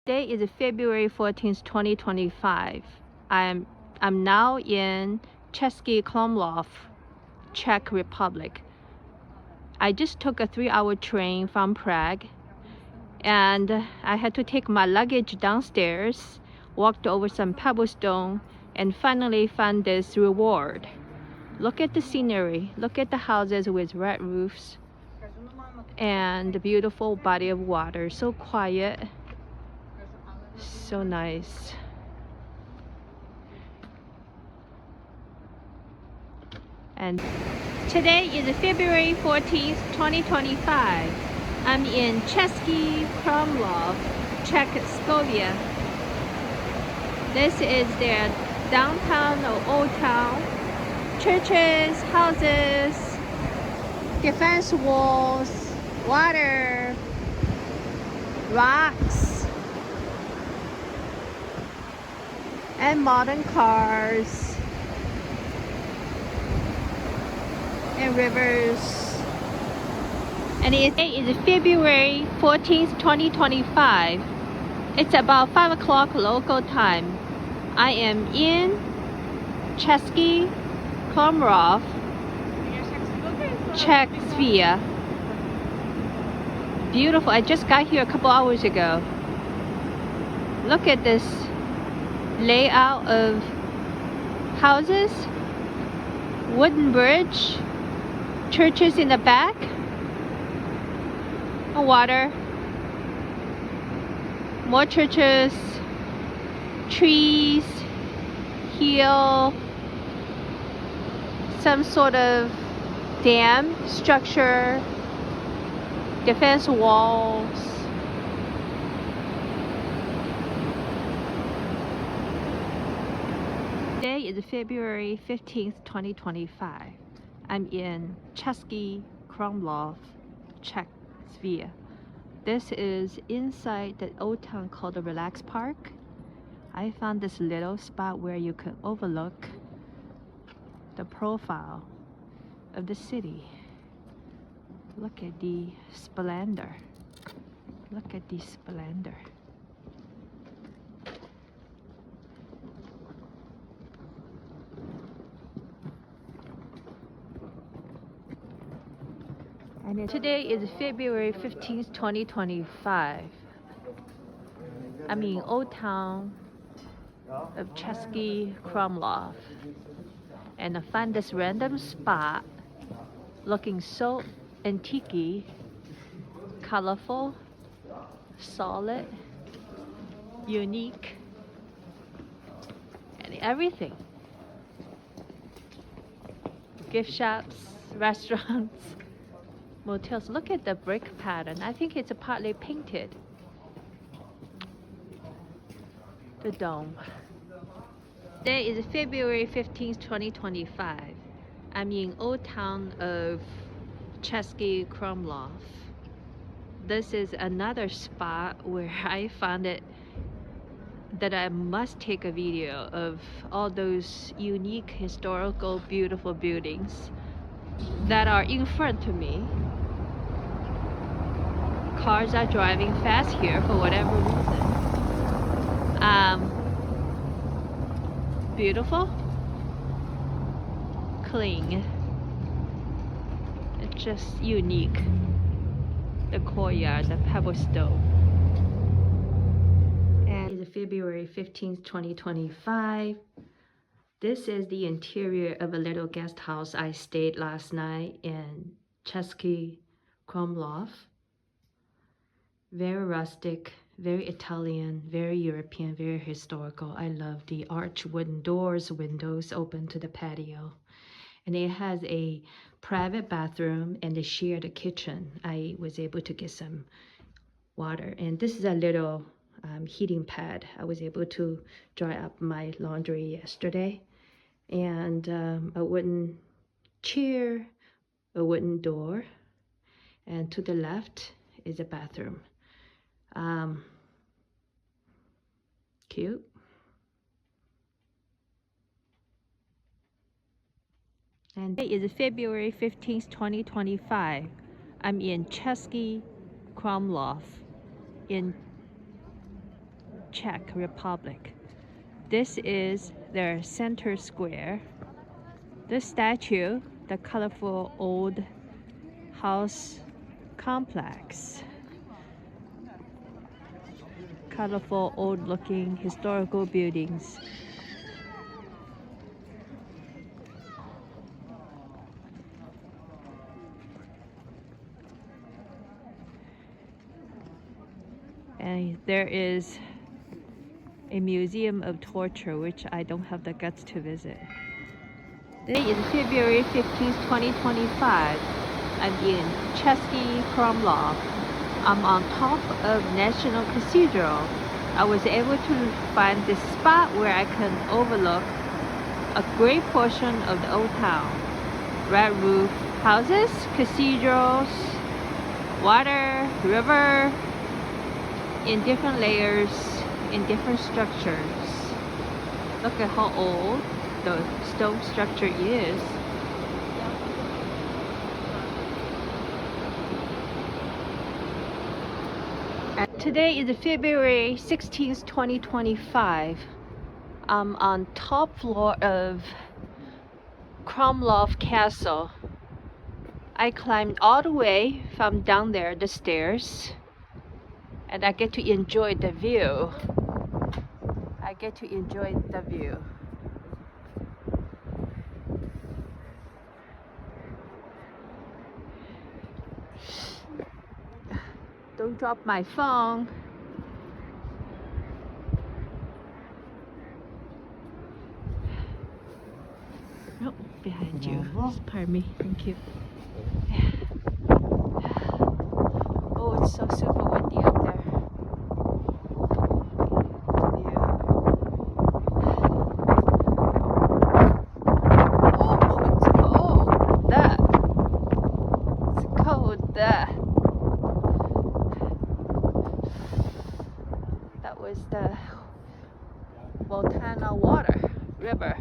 Today is February 14th, 2025. I'm now in Cesky Krumlov, Czech Republic. I just took a 3-hour train from Prague, and I had to take my luggage downstairs, walked over some pebblestone, and finally found this reward. Look at the scenery. Look at the houses with red roofs and the beautiful body of water. So quiet. So nice. And today is February 14th, 2025. I'm in Cesky Krumlov, Czechoslovakia. This is their downtown or old town. Churches, houses, defense walls, water, rocks, and modern cars and rivers. And today is February 14th, 2025. It's about 5 o'clock local time. I am in Cesky Krumlov, Czechoslovakia. Beautiful. I just got here a couple hours ago. Look at this layout of houses, wooden bridge, churches in the back, water, more churches, trees, hill, some sort of dam structure, defense walls. Today is February 15th, 2025. I'm in Cesky Krumlov, Czechoslovakia. This is inside the old town called the Relax Park. I found this little spot where you can overlook the profile of the city. Look at the splendor. Look at the splendor. And today is February 15th, 2025. I'm in Old Town of Cesky Krumlov. And I found this random spot looking so antique, colorful, solid, unique, and everything. Gift shops, restaurants, motels. Look at the brick pattern. I think it's partly painted. The dome. Today is February 15th, 2025. I'm in Old Town of Cesky Krumlov. This is another spot where I found it that I must take a video of all those unique, historical, beautiful buildings that are in front of me. Cars are driving fast here for whatever reason. Beautiful, clean, it's just unique. The courtyard, the pebblestone. And it's February 15th, 2025. This is the interior of a little guest house I stayed last night in Cesky Krumlov. Very rustic, very Italian, very European, very historical. I love the arch wooden doors, windows open to the patio. And it has a private bathroom and a shared kitchen. I was able to get some water. And this is a little heating pad. I was able to dry up my laundry yesterday. And a wooden chair, a wooden door. And to the left is a bathroom. Cute. And today is February 15th, 2025. I'm in Cesky Krumlov in Czech Republic. This is their center square. The statue, the colorful old house complex. Colorful old looking historical buildings. And there is a museum of torture, which I don't have the guts to visit. Today is February 15th, 2025. I'm in Cesky Krumlov. I'm on top of National Cathedral. I was able to find this spot where I can overlook a great portion of the old town. Red roof houses, cathedrals, water, river, in different layers, in different structures. Look at how old the stone structure is. And today is February 16th, 2025. I'm on top floor of Krumlov Castle. I climbed all the way from down there, the stairs, and I get to enjoy the view. I get to enjoy the view. Don't drop my phone. Nope, behind you. Pardon me. Thank you. Oh, it's so super windy up there. That was the volcano water river.